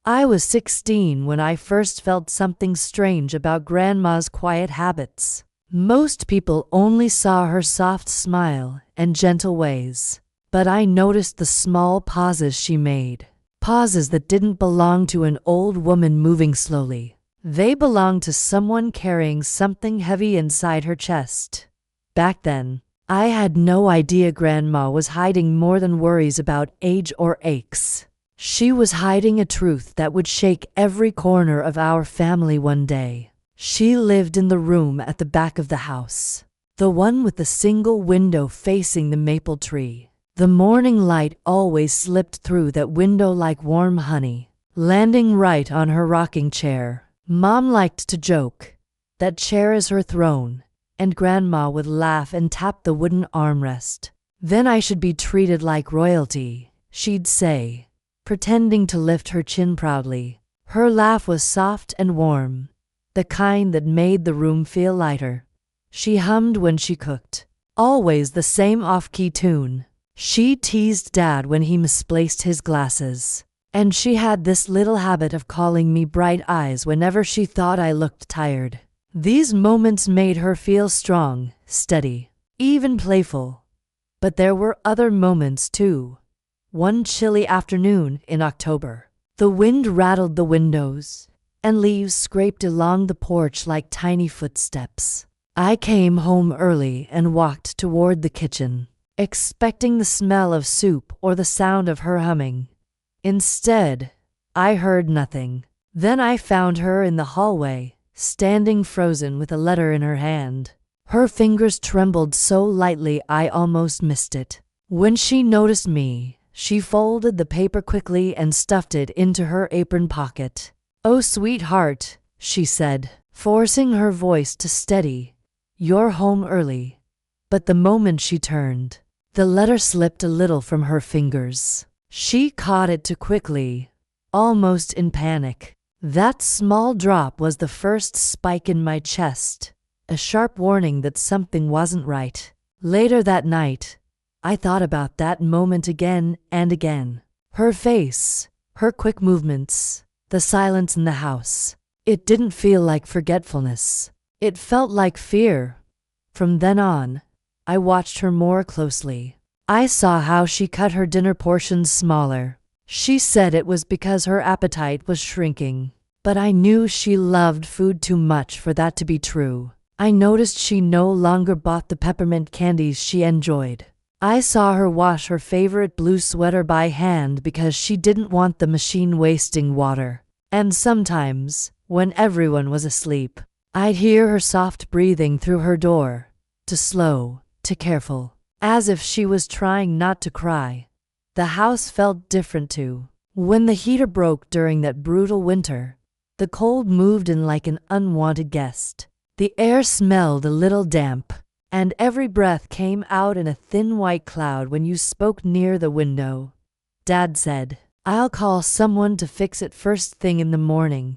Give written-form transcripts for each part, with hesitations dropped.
I was 16 when I first felt something strange about Grandma's quiet habits. Most people only saw her soft smile and gentle ways, but I noticed the small pauses she made. Pauses that didn't belong to an old woman moving slowly. They belonged to someone carrying something heavy inside her chest. Back then, I had no idea Grandma was hiding more than worries about age or aches. She was hiding a truth that would shake every corner of our family one day. She lived in the room at the back of the house, the one with the single window facing the maple tree. The morning light always slipped through that window like warm honey, landing right on her rocking chair. Mom liked to joke, "That chair is her throne," and Grandma would laugh and tap the wooden armrest. "Then I should be treated like royalty," she'd say, pretending to lift her chin proudly. Her laugh was soft and warm, the kind that made the room feel lighter. She hummed when she cooked, always the same off-key tune. She teased Dad when he misplaced his glasses, and she had this little habit of calling me Bright Eyes whenever she thought I looked tired. These moments made her feel strong, steady, even playful. But there were other moments too. One chilly afternoon in October, the wind rattled the windows, and leaves scraped along the porch like tiny footsteps. I came home early and walked toward the kitchen, expecting the smell of soup or the sound of her humming. Instead, I heard nothing. Then I found her in the hallway, standing frozen with a letter in her hand. Her fingers trembled so lightly I almost missed it. When she noticed me, she folded the paper quickly and stuffed it into her apron pocket. "Oh, sweetheart," she said, forcing her voice to steady. "You're home early." But the moment she turned, the letter slipped a little from her fingers. She caught it too quickly, almost in panic. That small drop was the first spike in my chest, a sharp warning that something wasn't right. Later that night, I thought about that moment again and again. Her face, her quick movements, the silence in the house. It didn't feel like forgetfulness. It felt like fear. From then on, I watched her more closely. I saw how she cut her dinner portions smaller. She said it was because her appetite was shrinking, but I knew she loved food too much for that to be true. I noticed she no longer bought the peppermint candies she enjoyed. I saw her wash her favorite blue sweater by hand because she didn't want the machine wasting water. And sometimes, when everyone was asleep, I'd hear her soft breathing through her door, too slow, too careful, as if she was trying not to cry. The house felt different too. When the heater broke during that brutal winter, the cold moved in like an unwanted guest. The air smelled a little damp, and every breath came out in a thin white cloud when you spoke near the window. Dad said, "I'll call someone to fix it first thing in the morning."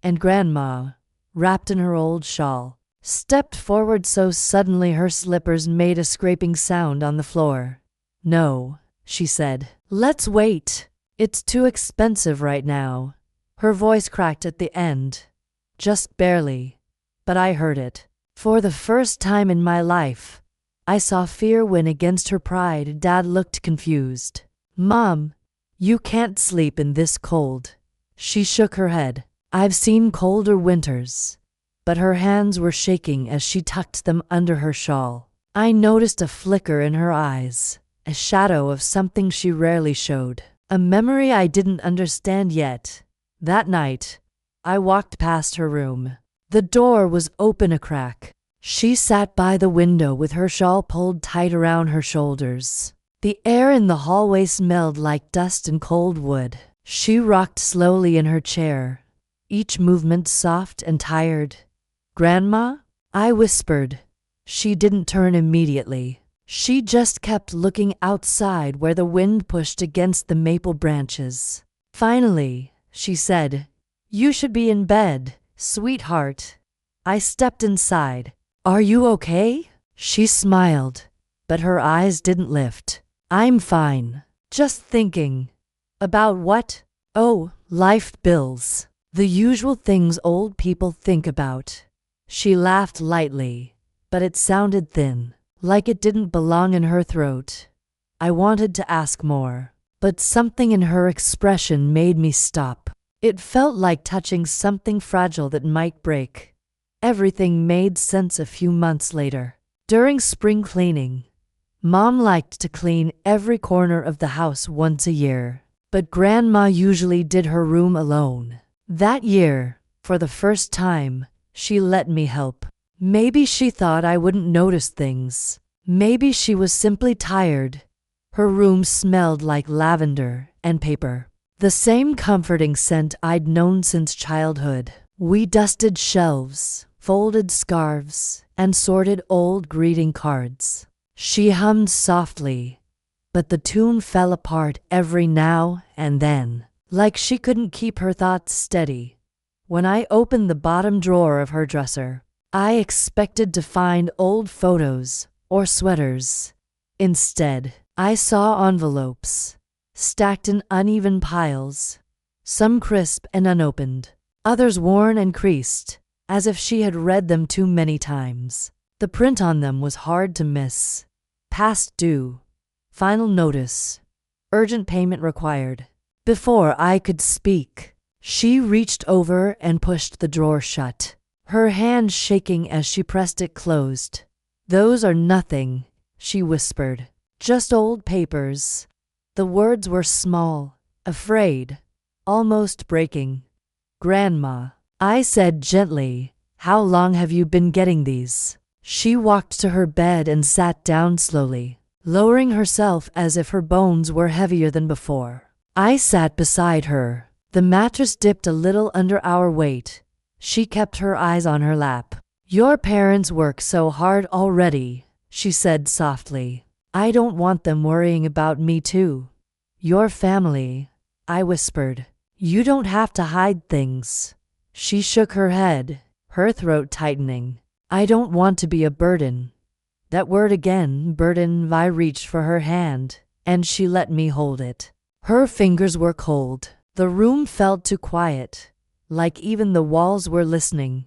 And Grandma, wrapped in her old shawl, stepped forward so suddenly her slippers made a scraping sound on the floor. "No," she said. "Let's wait. It's too expensive right now." Her voice cracked at the end, just barely, but I heard it. For the first time in my life, I saw fear win against her pride. Dad looked confused. "Mom, you can't sleep in this cold." She shook her head. "I've seen colder winters." But her hands were shaking as she tucked them under her shawl. I noticed a flicker in her eyes, a shadow of something she rarely showed, a memory I didn't understand yet. That night, I walked past her room. The door was open a crack. She sat by the window with her shawl pulled tight around her shoulders. The air in the hallway smelled like dust and cold wood. She rocked slowly in her chair, each movement soft and tired. "Grandma?" I whispered. She didn't turn immediately. She just kept looking outside where the wind pushed against the maple branches. Finally, she said, "You should be in bed, sweetheart." I stepped inside. "Are you okay?" She smiled, but her eyes didn't lift. "I'm fine. Just thinking." "About what?" "Oh, Life bills. The usual things old people think about. She laughed lightly, but it sounded thin, like it didn't belong in her throat. I wanted to ask more, but something in her expression made me stop. It felt like touching something fragile that might break. Everything made sense a few months later. During spring cleaning, Mom liked to clean every corner of the house once a year, but Grandma usually did her room alone. That year, for the first time, she let me help. Maybe she thought I wouldn't notice things. Maybe she was simply tired. Her room smelled like lavender and paper, the same comforting scent I'd known since childhood. We dusted shelves, folded scarves, and sorted old greeting cards. She hummed softly, but the tune fell apart every now and then, like she couldn't keep her thoughts steady. When I opened the bottom drawer of her dresser, I expected to find old photos or sweaters. Instead, I saw envelopes, stacked in uneven piles, some crisp and unopened, others worn and creased, as if she had read them too many times. The print on them was hard to miss. Past due, final notice, urgent payment required. Before I could speak, she reached over and pushed the drawer shut, her hand shaking as she pressed it closed. "Those are nothing," she whispered. "Just old papers." The words were small, afraid, almost breaking. "Grandma," I said gently, "how long have you been getting these?" She walked to her bed and sat down slowly, lowering herself as if her bones were heavier than before. I sat beside her. The mattress dipped a little under our weight. She kept her eyes on her lap. "Your parents work so hard already," she said softly. "I don't want them worrying about me too." "Your family," I whispered. "You don't have to hide things." She shook her head, her throat tightening. "I don't want to be a burden." That word again, burden. I reached for her hand, and she let me hold it. Her fingers were cold. The room felt too quiet, like even the walls were listening.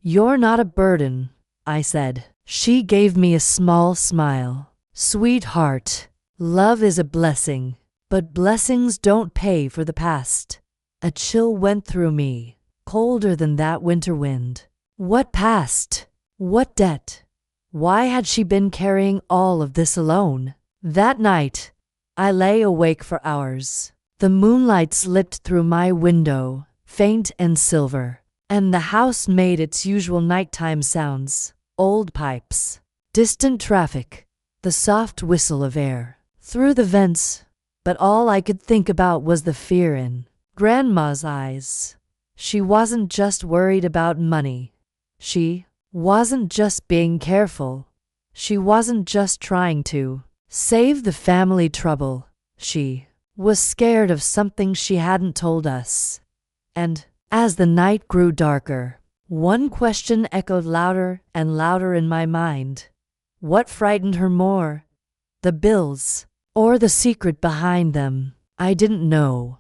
"You're not a burden," I said. She gave me a small smile. "Sweetheart, love is a blessing, but blessings don't pay for the past." A chill went through me, colder than that winter wind. What past? What debt? Why had she been carrying all of this alone? That night, I lay awake for hours. The moonlight slipped through my window, faint and silver, and the house made its usual nighttime sounds. Old pipes, distant traffic, the soft whistle of air through the vents, but all I could think about was the fear in Grandma's eyes. She wasn't just worried about money. She wasn't just being careful. She wasn't just trying to save the family trouble. She was scared of something she hadn't told us. And as the night grew darker, one question echoed louder and louder in my mind. What frightened her more? The bills, or the secret behind them? I didn't know,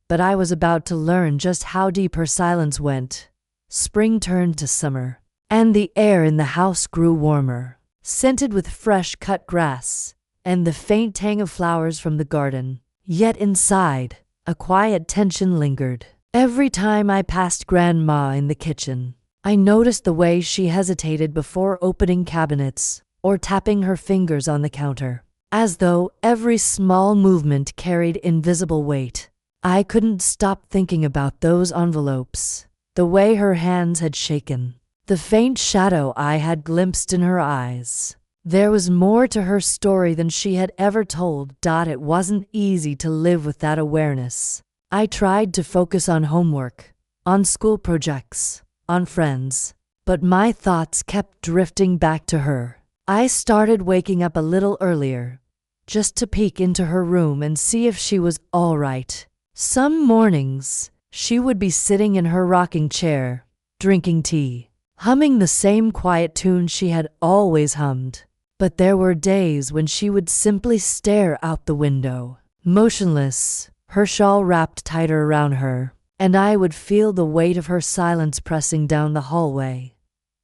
but I was about to learn just how deep her silence went. Spring turned to summer, and the air in the house grew warmer, scented with fresh cut grass and the faint tang of flowers from the garden. Yet inside, a quiet tension lingered. Every time I passed Grandma in the kitchen, I noticed the way she hesitated before opening cabinets or tapping her fingers on the counter, as though every small movement carried invisible weight. I couldn't stop thinking about those envelopes, the way her hands had shaken, the faint shadow I had glimpsed in her eyes. There was more to her story than she had ever told. It wasn't easy to live with that awareness. I tried to focus on homework, on school projects, on friends, but my thoughts kept drifting back to her. I started waking up a little earlier, just to peek into her room and see if she was all right. Some mornings, she would be sitting in her rocking chair, drinking tea, humming the same quiet tune she had always hummed. But there were days when she would simply stare out the window, motionless, her shawl wrapped tighter around her, and I would feel the weight of her silence pressing down the hallway.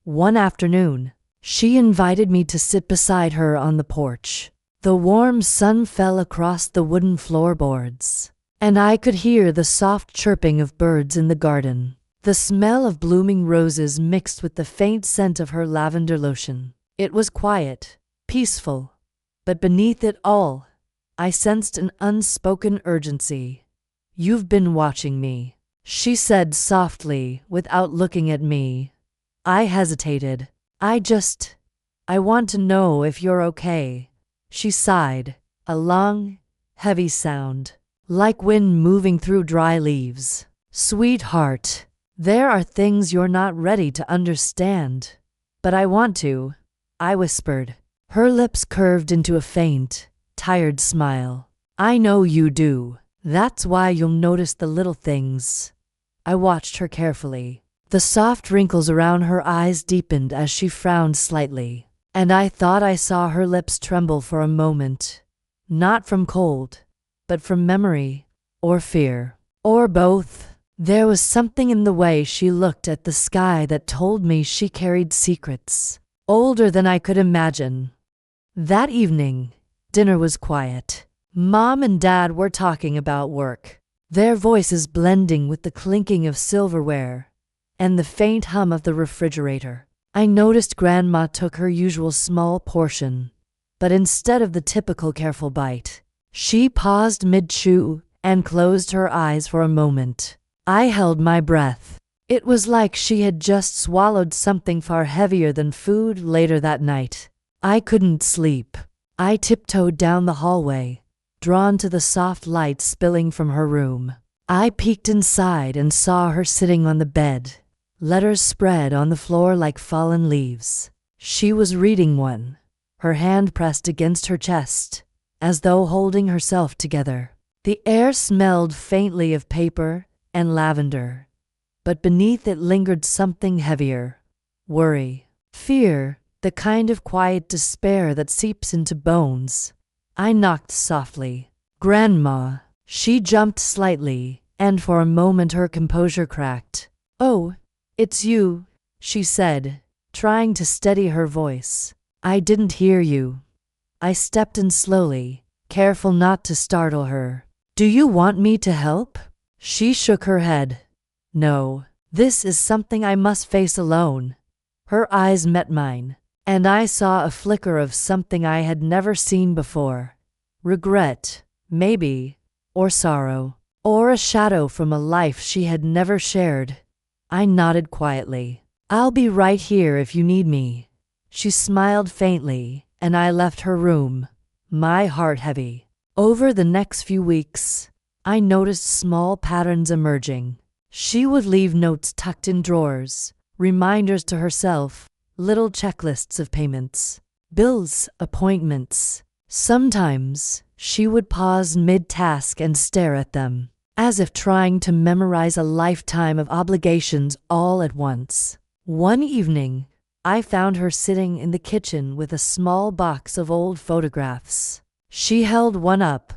One afternoon, she invited me to sit beside her on the porch. The warm sun fell across the wooden floorboards, and I could hear the soft chirping of birds in the garden. The smell of blooming roses mixed with the faint scent of her lavender lotion. It was quiet, peaceful, but beneath it all, I sensed an unspoken urgency. "You've been watching me," she said softly, without looking at me. I hesitated. I want to know if you're okay." She sighed, a long, heavy sound, like wind moving through dry leaves. "Sweetheart, there are things you're not ready to understand, but I want to," I whispered. Her lips curved into a faint, tired smile. "I know you do. That's why you'll notice the little things." I watched her carefully. The soft wrinkles around her eyes deepened as she frowned slightly, and I thought I saw her lips tremble for a moment, not from cold, but from memory, or fear, or both. There was something in the way she looked at the sky that told me she carried secrets, older than I could imagine. That evening, dinner was quiet. Mom and Dad were talking about work, their voices blending with the clinking of silverware and the faint hum of the refrigerator. I noticed Grandma took her usual small portion, but instead of the typical careful bite, she paused mid-chew and closed her eyes for a moment. I held my breath. It was like she had just swallowed something far heavier than food. Later that night, I couldn't sleep. I tiptoed down the hallway, drawn to the soft light spilling from her room. I peeked inside and saw her sitting on the bed, letters spread on the floor like fallen leaves. She was reading one, her hand pressed against her chest, as though holding herself together. The air smelled faintly of paper and lavender, but beneath it lingered something heavier. Worry, fear, the kind of quiet despair that seeps into bones. I knocked softly. "Grandma." She jumped slightly, and for a moment her composure cracked. "Oh, it's you," she said, trying to steady her voice. "I didn't hear you." I stepped in slowly, careful not to startle her. "Do you want me to help?" She shook her head. "No, this is something I must face alone." Her eyes met mine, and I saw a flicker of something I had never seen before. Regret, maybe, or sorrow, or a shadow from a life she had never shared. I nodded quietly. "I'll be right here if you need me." She smiled faintly, and I left her room, my heart heavy. Over the next few weeks, I noticed small patterns emerging. She would leave notes tucked in drawers, reminders to herself, little checklists of payments, bills, appointments. Sometimes, she would pause mid-task and stare at them, as if trying to memorize a lifetime of obligations all at once. One evening, I found her sitting in the kitchen with a small box of old photographs. She held one up,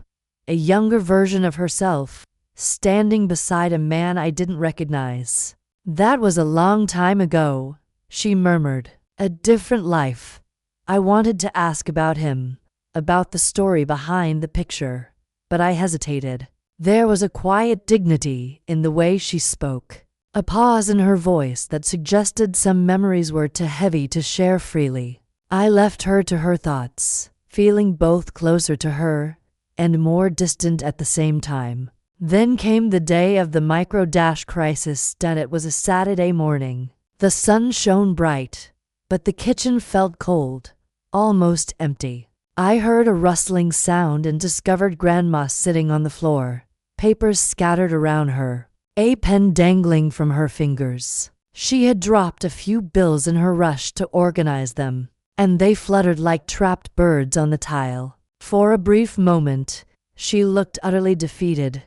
a younger version of herself, standing beside a man I didn't recognize. "That was a long time ago," she murmured. "A different life." I wanted to ask about him, about the story behind the picture, but I hesitated. There was a quiet dignity in the way she spoke, a pause in her voice that suggested some memories were too heavy to share freely. I left her to her thoughts, feeling both closer to her and more distant at the same time. Then came the day of the micro-dash crisis. It was a Saturday morning. The sun shone bright, but the kitchen felt cold, almost empty. I heard a rustling sound and discovered Grandma sitting on the floor, papers scattered around her, a pen dangling from her fingers. She had dropped a few bills in her rush to organize them, and they fluttered like trapped birds on the tile. For a brief moment, she looked utterly defeated.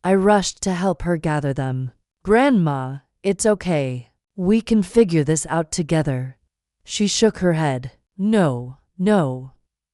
I rushed to help her gather them. "Grandma, it's okay. We can figure this out together." She shook her head. No,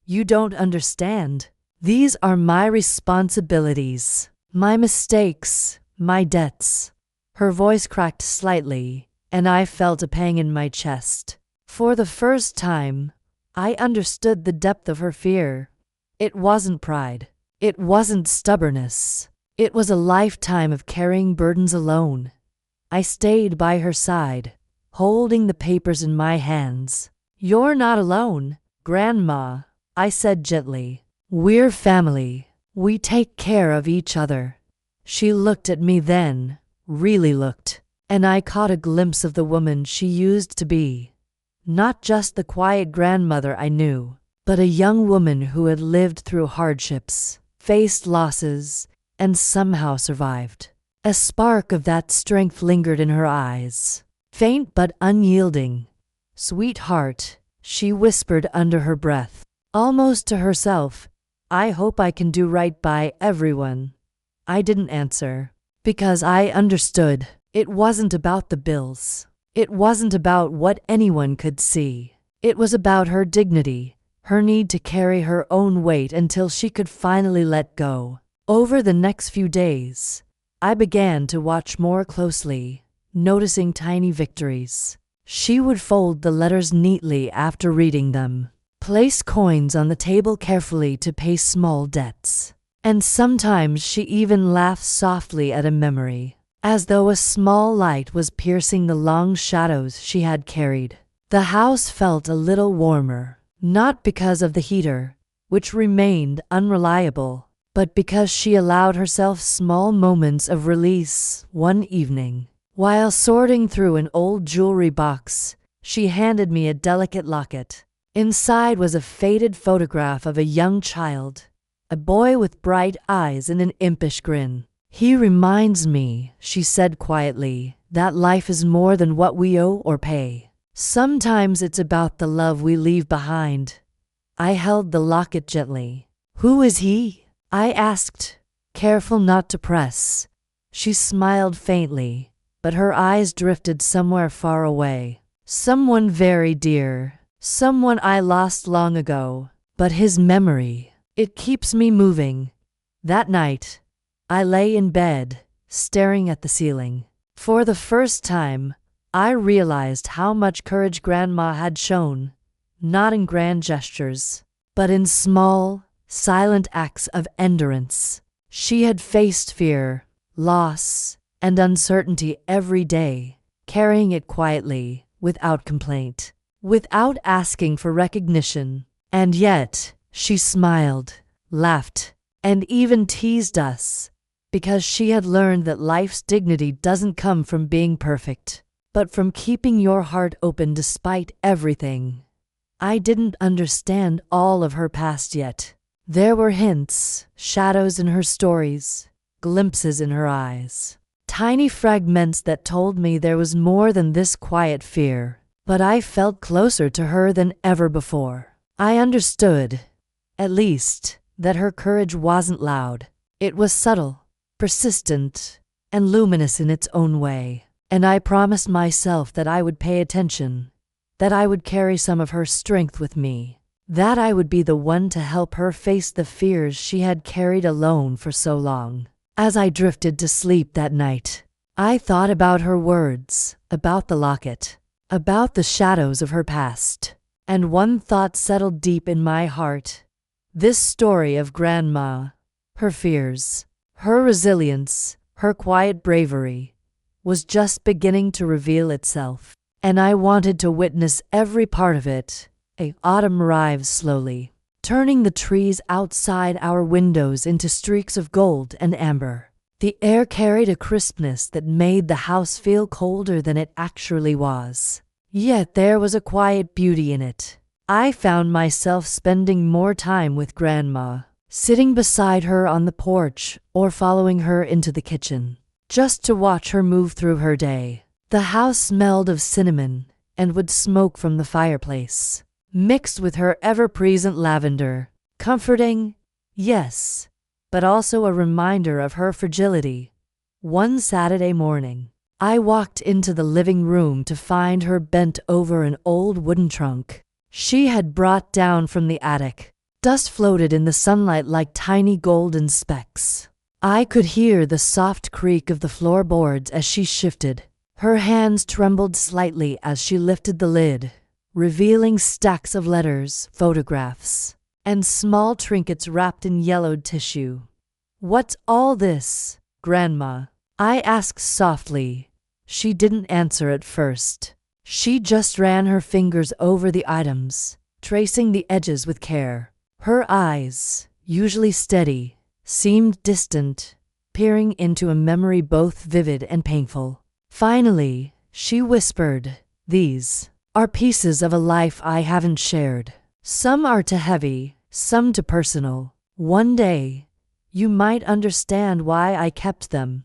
you don't understand. These are my responsibilities. My mistakes, my debts. Her voice cracked slightly, and I felt a pang in my chest. For the first time, I understood the depth of her fear. It wasn't pride. It wasn't stubbornness. It was a lifetime of carrying burdens alone. I stayed by her side, holding the papers in my hands. "You're not alone, Grandma," I said gently. "We're family. We take care of each other." She looked at me then, really looked, and I caught a glimpse of the woman she used to be. Not just the quiet grandmother I knew, but a young woman who had lived through hardships, faced losses, and somehow survived. A spark of that strength lingered in her eyes, faint but unyielding. "Sweetheart," she whispered under her breath, almost to herself, "I hope I can do right by everyone." I didn't answer, because I understood. It wasn't about the bills. It wasn't about what anyone could see. It was about her dignity, her need to carry her own weight until she could finally let go. Over the next few days, I began to watch more closely, noticing tiny victories. She would fold the letters neatly after reading them, place coins on the table carefully to pay small debts, and sometimes she even laughed softly at a memory, as though a small light was piercing the long shadows she had carried. The house felt a little warmer, not because of the heater, which remained unreliable, but because she allowed herself small moments of release. One evening, while sorting through an old jewelry box, she handed me a delicate locket. Inside was a faded photograph of a young child, a boy with bright eyes and an impish grin. "He reminds me," she said quietly, "that life is more than what we owe or pay. Sometimes it's about the love we leave behind." I held the locket gently. "Who is he?" I asked, careful not to press. She smiled faintly, but her eyes drifted somewhere far away. "Someone very dear, someone I lost long ago, but his memory, it keeps me moving." That night, I lay in bed, staring at the ceiling. For the first time, I realized how much courage Grandma had shown, not in grand gestures, but in small, silent acts of endurance. She had faced fear, loss, and uncertainty every day, carrying it quietly, without complaint, without asking for recognition. And yet, she smiled, laughed, and even teased us, because she had learned that life's dignity doesn't come from being perfect, but from keeping your heart open despite everything. I didn't understand all of her past yet. There were hints, shadows in her stories, glimpses in her eyes, tiny fragments that told me there was more than this quiet fear. But I felt closer to her than ever before. I understood, at least, that her courage wasn't loud. It was subtle, persistent, and luminous in its own way. And I promised myself that I would pay attention, that I would carry some of her strength with me, that I would be the one to help her face the fears she had carried alone for so long. As I drifted to sleep that night, I thought about her words, about the locket, about the shadows of her past, and one thought settled deep in my heart. This story of Grandma, her fears, her resilience, her quiet bravery, was just beginning to reveal itself, and I wanted to witness every part of it. Autumn arrived slowly, turning the trees outside our windows into streaks of gold and amber. The air carried a crispness that made the house feel colder than it actually was. Yet there was a quiet beauty in it. I found myself spending more time with Grandma, sitting beside her on the porch or following her into the kitchen, just to watch her move through her day. The house smelled of cinnamon and wood smoke from the fireplace, mixed with her ever-present lavender. Comforting, yes, but also a reminder of her fragility. One Saturday morning, I walked into the living room to find her bent over an old wooden trunk she had brought down from the attic. Dust floated in the sunlight like tiny golden specks. I could hear the soft creak of the floorboards as she shifted. Her hands trembled slightly as she lifted the lid, revealing stacks of letters, photographs, and small trinkets wrapped in yellowed tissue. "What's all this, Grandma?" I asked softly. She didn't answer at first. She just ran her fingers over the items, tracing the edges with care. Her eyes, usually steady, seemed distant, peering into a memory both vivid and painful. Finally, she whispered, "These are pieces of a life I haven't shared. Some are too heavy, some too personal. One day, you might understand why I kept them."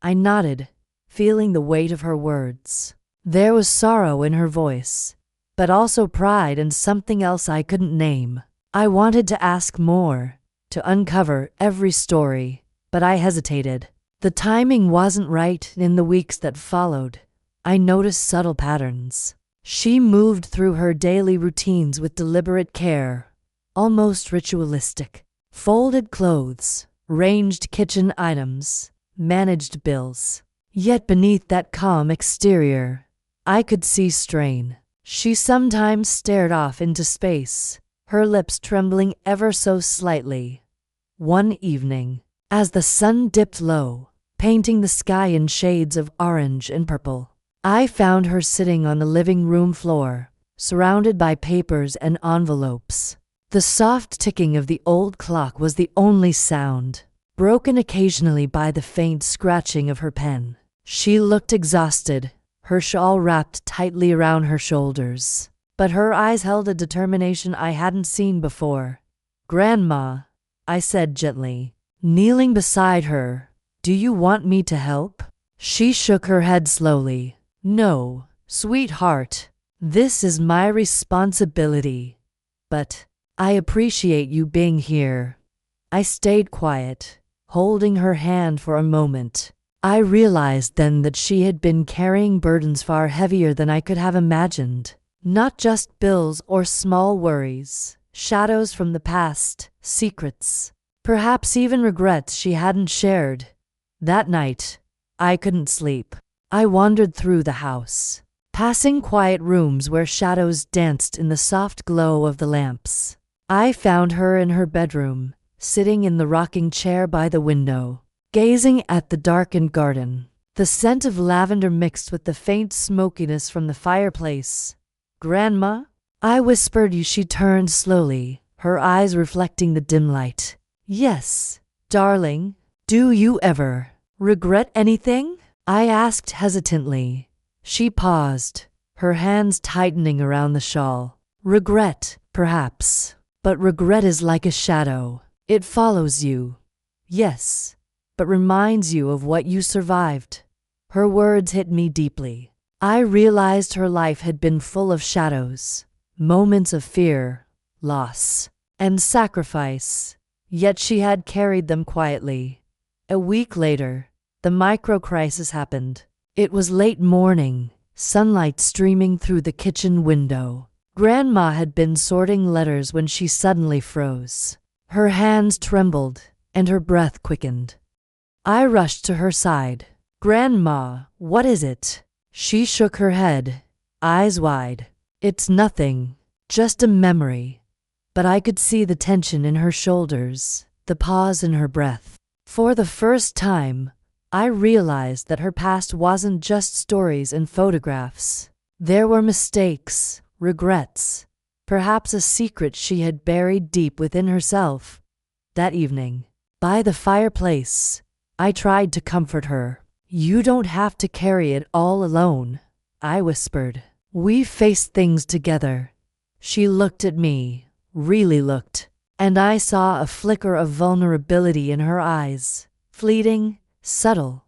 I nodded, feeling the weight of her words. There was sorrow in her voice, but also pride and something else I couldn't name. I wanted to ask more, to uncover every story, but I hesitated. The timing wasn't right. In the weeks that followed, I noticed subtle patterns. She moved through her daily routines with deliberate care, almost ritualistic. Folded clothes, ranged kitchen items, managed bills. Yet beneath that calm exterior, I could see strain. She sometimes stared off into space, her lips trembling ever so slightly. One evening, as the sun dipped low, painting the sky in shades of orange and purple, I found her sitting on the living room floor, surrounded by papers and envelopes. The soft ticking of the old clock was the only sound, broken occasionally by the faint scratching of her pen. She looked exhausted, her shawl wrapped tightly around her shoulders, but her eyes held a determination I hadn't seen before. "Grandma," I said gently, kneeling beside her, "do you want me to help?" She shook her head slowly. "No, sweetheart, this is my responsibility. But I appreciate you being here." I stayed quiet, holding her hand for a moment. I realized then that she had been carrying burdens far heavier than I could have imagined. Not just bills or small worries, shadows from the past, secrets, perhaps even regrets she hadn't shared. That night, I couldn't sleep. I wandered through the house, passing quiet rooms where shadows danced in the soft glow of the lamps. I found her in her bedroom, sitting in the rocking chair by the window, gazing at the darkened garden. The scent of lavender mixed with the faint smokiness from the fireplace. "Grandma?" I whispered. She turned slowly, her eyes reflecting the dim light. "Yes, darling. Do you ever regret anything?" I asked hesitantly. She paused, her hands tightening around the shawl. "Regret, perhaps. But regret is like a shadow. It follows you. Yes, but reminds you of what you survived." Her words hit me deeply. I realized her life had been full of shadows, moments of fear, loss, and sacrifice, yet she had carried them quietly. A week later, the micro-crisis happened. It was late morning, sunlight streaming through the kitchen window. Grandma had been sorting letters when she suddenly froze. Her hands trembled, and her breath quickened. I rushed to her side. "Grandma, what is it?" She shook her head, eyes wide. "It's nothing, just a memory." But I could see the tension in her shoulders, the pause in her breath. For the first time, I realized that her past wasn't just stories and photographs. There were mistakes, regrets, perhaps a secret she had buried deep within herself. That evening, by the fireplace, I tried to comfort her. "You don't have to carry it all alone," I whispered. "We faced things together." She looked at me, really looked, and I saw a flicker of vulnerability in her eyes, fleeting, subtle,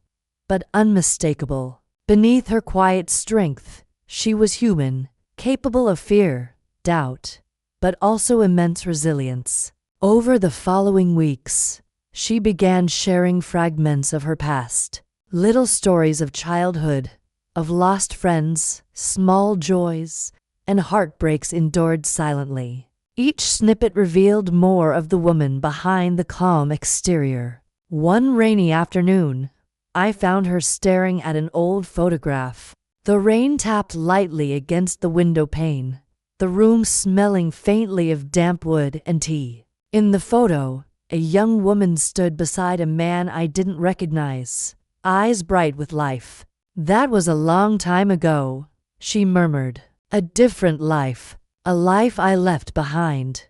but unmistakable. Beneath her quiet strength, she was human, capable of fear, doubt, but also immense resilience. Over the following weeks, she began sharing fragments of her past, little stories of childhood, of lost friends, small joys, and heartbreaks endured silently. Each snippet revealed more of the woman behind the calm exterior. One rainy afternoon, I found her staring at an old photograph. The rain tapped lightly against the window pane, the room smelling faintly of damp wood and tea. In the photo, a young woman stood beside a man I didn't recognize, eyes bright with life. "That was a long time ago," she murmured. "A different life, a life I left behind."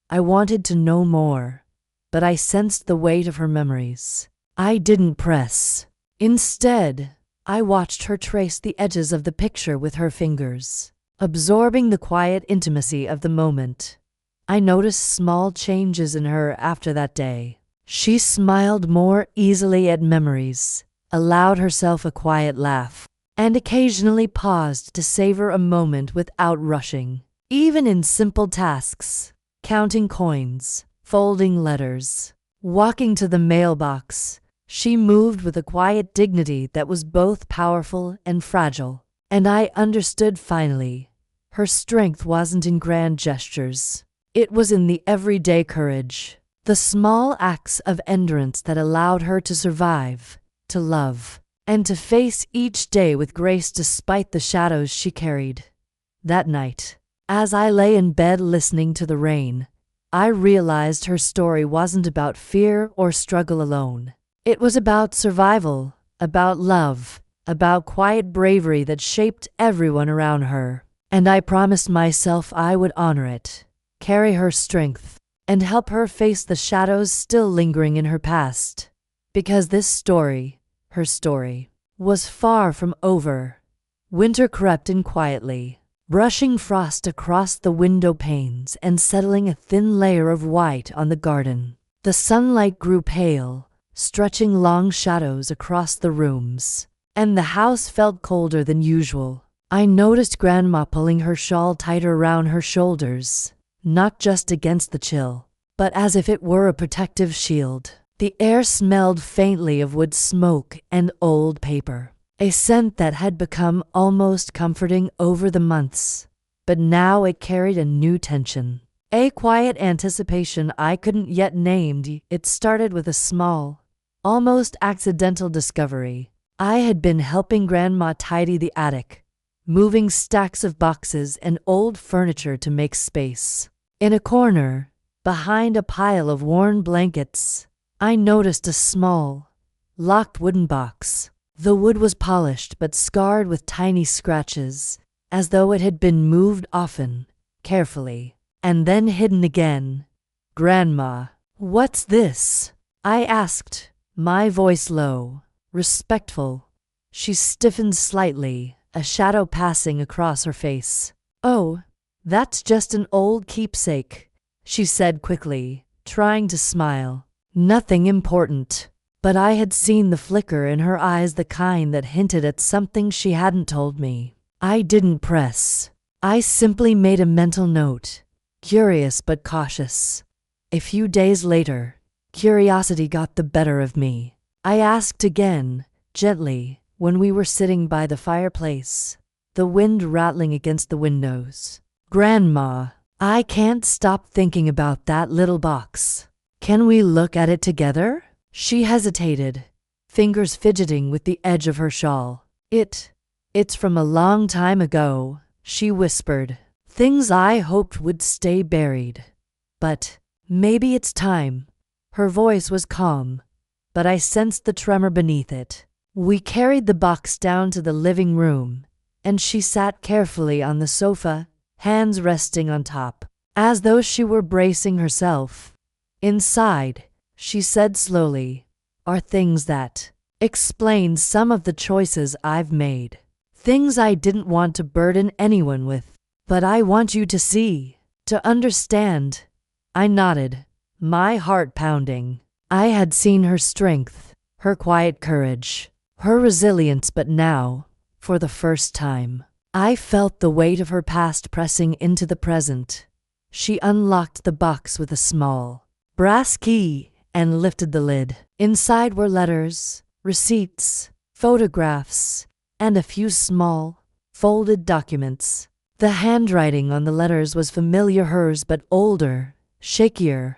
I wanted to know more, but I sensed the weight of her memories. I didn't press. Instead, I watched her trace the edges of the picture with her fingers, absorbing the quiet intimacy of the moment. I noticed small changes in her after that day. She smiled more easily at memories, allowed herself a quiet laugh, and occasionally paused to savor a moment without rushing. Even in simple tasks, counting coins, folding letters, walking to the mailbox, she moved with a quiet dignity that was both powerful and fragile. And I understood finally, her strength wasn't in grand gestures. It was in the everyday courage, the small acts of endurance that allowed her to survive, to love, and to face each day with grace despite the shadows she carried. That night, as I lay in bed listening to the rain, I realized her story wasn't about fear or struggle alone. It was about survival, about love, about quiet bravery that shaped everyone around her. And I promised myself I would honor it, carry her strength, and help her face the shadows still lingering in her past. Because this story, her story, was far from over. Winter crept in quietly, brushing frost across the window panes and settling a thin layer of white on the garden. The sunlight grew pale, stretching long shadows across the rooms, and the house felt colder than usual. I noticed Grandma pulling her shawl tighter around her shoulders, not just against the chill, but as if it were a protective shield. The air smelled faintly of wood smoke and old paper, a scent that had become almost comforting over the months, but now it carried a new tension, a quiet anticipation I couldn't yet name. It started with a small, almost accidental discovery. I had been helping Grandma tidy the attic, moving stacks of boxes and old furniture to make space. In a corner, behind a pile of worn blankets, I noticed a small, locked wooden box. The wood was polished but scarred with tiny scratches, as though it had been moved often, carefully, and then hidden again. "Grandma, what's this?" I asked, my voice low, respectful. She stiffened slightly, a shadow passing across her face. "Oh, that's just an old keepsake," she said quickly, trying to smile. "Nothing important." But I had seen the flicker in her eyes, the kind that hinted at something she hadn't told me. I didn't press. I simply made a mental note, curious but cautious. A few days later, curiosity got the better of me. I asked again, gently, when we were sitting by the fireplace, the wind rattling against the windows. "Grandma, I can't stop thinking about that little box. Can we look at it together?" She hesitated, fingers fidgeting with the edge of her shawl. It's from a long time ago," she whispered. "Things I hoped would stay buried. But maybe it's time." Her voice was calm, but I sensed the tremor beneath it. We carried the box down to the living room, and she sat carefully on the sofa, hands resting on top, as though she were bracing herself. "Inside," she said slowly, "are things that explain some of the choices I've made. Things I didn't want to burden anyone with. But I want you to see, to understand." I nodded, my heart pounding. I had seen her strength, her quiet courage, her resilience, but now, for the first time, I felt the weight of her past pressing into the present. She unlocked the box with a small brass key and lifted the lid. Inside were letters, receipts, photographs, and a few small, folded documents. The handwriting on the letters was familiar, hers, but older, shakier,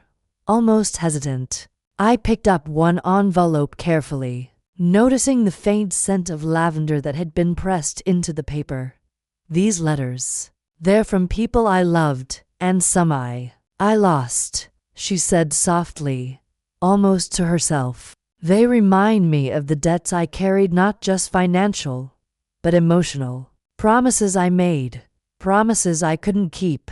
almost hesitant. I picked up one envelope carefully, noticing the faint scent of lavender that had been pressed into the paper. These letters, they're from people I loved, and some I lost, she said softly, almost to herself. They remind me of the debts I carried, not just financial, but emotional. Promises I made, promises I couldn't keep.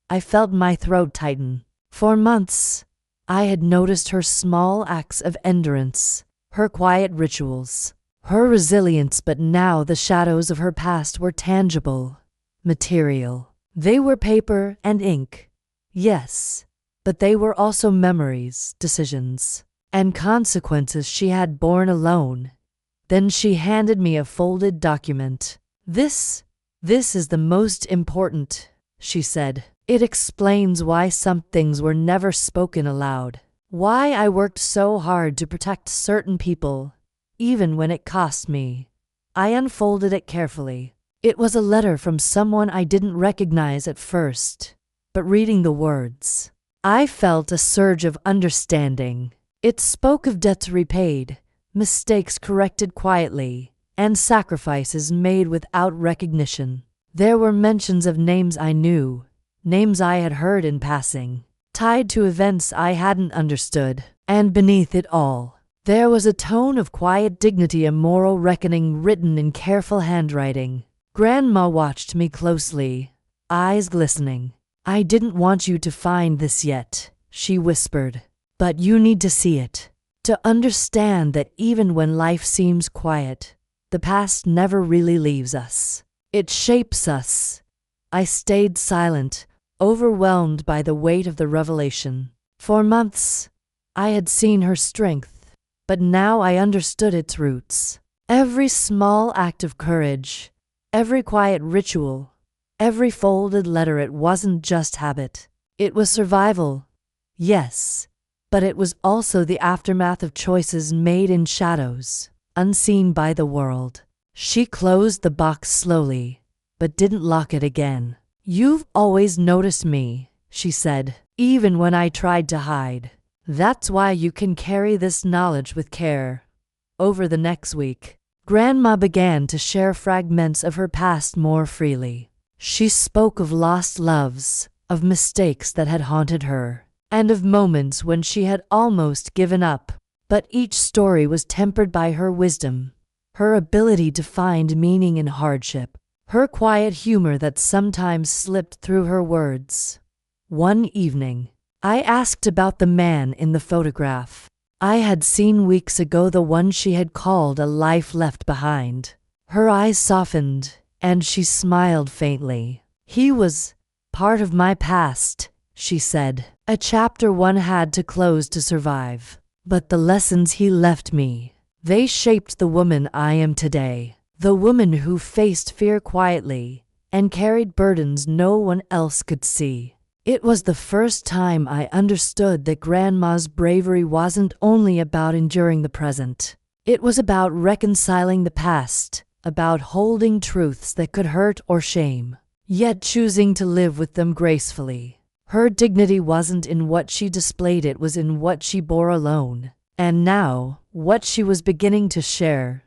I felt my throat tighten. For months, I had noticed her small acts of endurance, her quiet rituals, her resilience, but now the shadows of her past were tangible, material. They were paper and ink, yes, but they were also memories, decisions, and consequences she had borne alone. Then she handed me a folded document. This is the most important, she said. It explains why some things were never spoken aloud, why I worked so hard to protect certain people, even when it cost me. I unfolded it carefully. It was a letter from someone I didn't recognize at first, but reading the words, I felt a surge of understanding. It spoke of debts repaid, mistakes corrected quietly, and sacrifices made without recognition. There were mentions of names I knew, names I had heard in passing, tied to events I hadn't understood. And beneath it all, there was a tone of quiet dignity, a moral reckoning written in careful handwriting. Grandma watched me closely, eyes glistening. I didn't want you to find this yet, she whispered, but you need to see it, to understand that even when life seems quiet, the past never really leaves us. It shapes us. I stayed silent, overwhelmed by the weight of the revelation. For months, I had seen her strength, but now I understood its roots. Every small act of courage, every quiet ritual, every folded letter, it wasn't just habit. It was survival, yes, but it was also the aftermath of choices made in shadows, unseen by the world. She closed the box slowly, but didn't lock it again. You've always noticed me, she said, even when I tried to hide. That's why you can carry this knowledge with care. Over the next week, Grandma began to share fragments of her past more freely. She spoke of lost loves, of mistakes that had haunted her, and of moments when she had almost given up. But each story was tempered by her wisdom, her ability to find meaning in hardship, her quiet humor that sometimes slipped through her words. One evening, I asked about the man in the photograph I had seen weeks ago, the one she had called a life left behind. Her eyes softened, and she smiled faintly. He was part of my past, she said. A chapter one had to close to survive. But the lessons he left me, they shaped the woman I am today. The woman who faced fear quietly and carried burdens no one else could see. It was the first time I understood that Grandma's bravery wasn't only about enduring the present. It was about reconciling the past, about holding truths that could hurt or shame, yet choosing to live with them gracefully. Her dignity wasn't in what she displayed, it was in what she bore alone. And now, what she was beginning to share.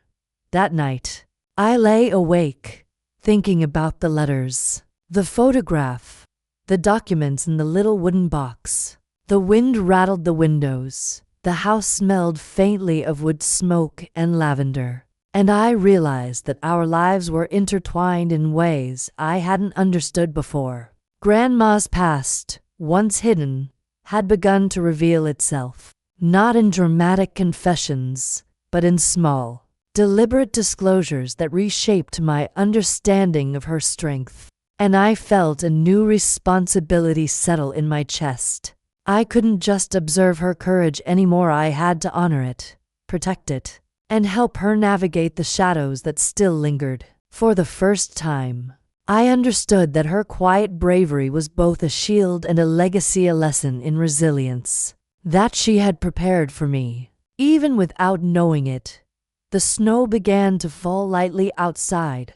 That night, I lay awake, thinking about the letters, the photograph, the documents in the little wooden box. The wind rattled the windows. The house smelled faintly of wood smoke and lavender. And I realized that our lives were intertwined in ways I hadn't understood before. Grandma's past, once hidden, had begun to reveal itself, not in dramatic confessions, but in small, deliberate disclosures that reshaped my understanding of her strength. And I felt a new responsibility settle in my chest. I couldn't just observe her courage anymore. I had to honor it, protect it, and help her navigate the shadows that still lingered. For the first time, I understood that her quiet bravery was both a shield and a legacy, a lesson in resilience that she had prepared for me. Even without knowing it, the snow began to fall lightly outside,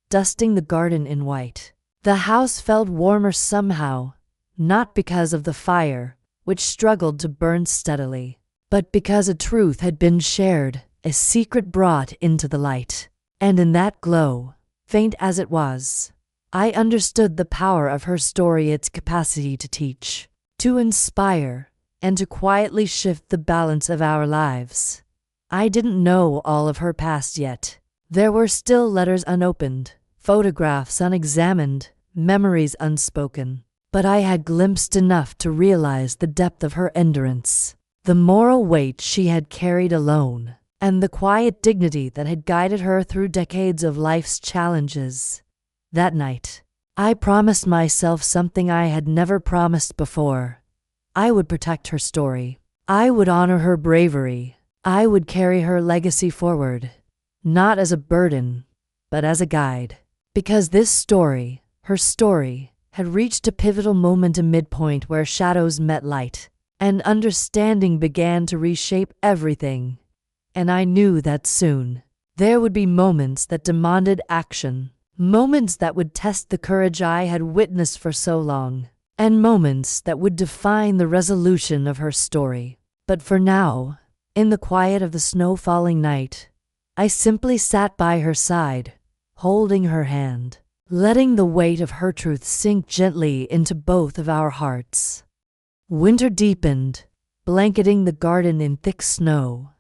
dusting the garden in white. The house felt warmer somehow, not because of the fire, which struggled to burn steadily, but because a truth had been shared, a secret brought into the light. And in that glow, faint as it was, I understood the power of her story, its capacity to teach, to inspire, and to quietly shift the balance of our lives. I didn't know all of her past yet. There were still letters unopened, photographs unexamined, memories unspoken. But I had glimpsed enough to realize the depth of her endurance, the moral weight she had carried alone, and the quiet dignity that had guided her through decades of life's challenges. That night, I promised myself something I had never promised before. I would protect her story. I would honor her bravery. I would carry her legacy forward, not as a burden, but as a guide. Because this story, her story, had reached a pivotal moment, a midpoint where shadows met light, and understanding began to reshape everything. And I knew that soon there would be moments that demanded action, moments that would test the courage I had witnessed for so long, and moments that would define the resolution of her story. But for now, in the quiet of the snow-falling night, I simply sat by her side, holding her hand, letting the weight of her truth sink gently into both of our hearts. Winter deepened, blanketing the garden in thick snow,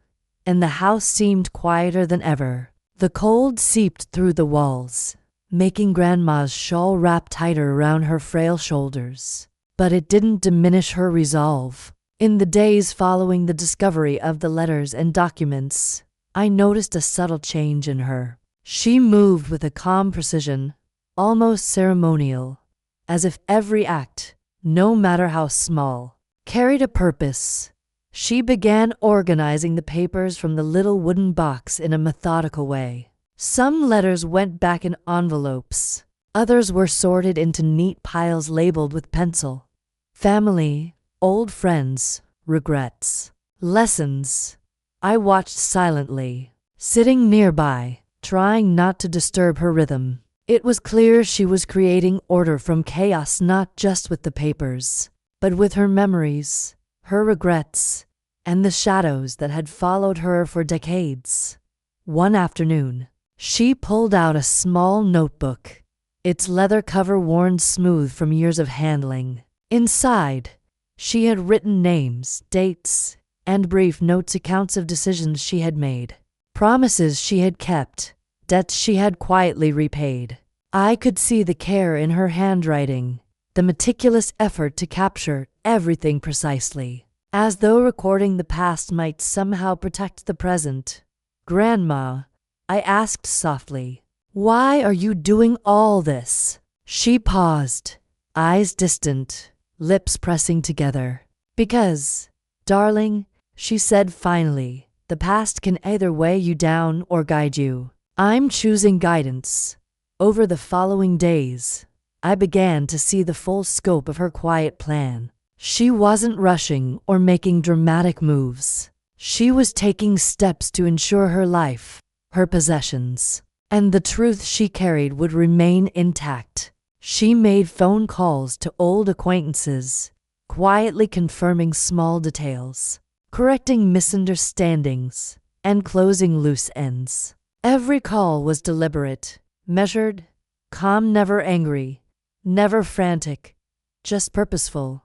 and the house seemed quieter than ever. The cold seeped through the walls, making Grandma's shawl wrap tighter around her frail shoulders. But it didn't diminish her resolve. In the days following the discovery of the letters and documents, I noticed a subtle change in her. She moved with a calm precision, almost ceremonial, as if every act, no matter how small, carried a purpose. She began organizing the papers from the little wooden box in a methodical way. Some letters went back in envelopes. Others were sorted into neat piles labeled with pencil. Family, old friends, regrets, lessons. I watched silently, sitting nearby, trying not to disturb her rhythm. It was clear she was creating order from chaos, not just with the papers, but with her memories, her regrets, and the shadows that had followed her for decades. One afternoon, she pulled out a small notebook, its leather cover worn smooth from years of handling. Inside, she had written names, dates, and brief notes, accounts of decisions she had made, promises she had kept, debts she had quietly repaid. I could see the care in her handwriting, the meticulous effort to capture everything precisely, as though recording the past might somehow protect the present. "Grandma," I asked softly, "why are you doing all this?" She paused, eyes distant, lips pressing together. "Because, darling," she said finally, "the past can either weigh you down or guide you. I'm choosing guidance." Over the following days, I began to see the full scope of her quiet plan. She wasn't rushing or making dramatic moves. She was taking steps to ensure her life, her possessions, and the truth she carried would remain intact. She made phone calls to old acquaintances, quietly confirming small details, correcting misunderstandings, and closing loose ends. Every call was deliberate, measured, calm, never angry, never frantic, just purposeful.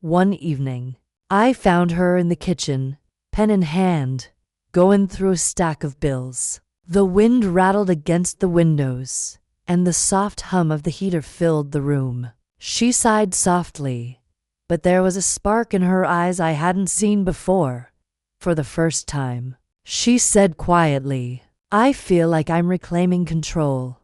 One evening, I found her in the kitchen, pen in hand, going through a stack of bills. The wind rattled against the windows, and the soft hum of the heater filled the room. She sighed softly, but there was a spark in her eyes I hadn't seen before. For the first time, she said quietly, "I feel like I'm reclaiming control."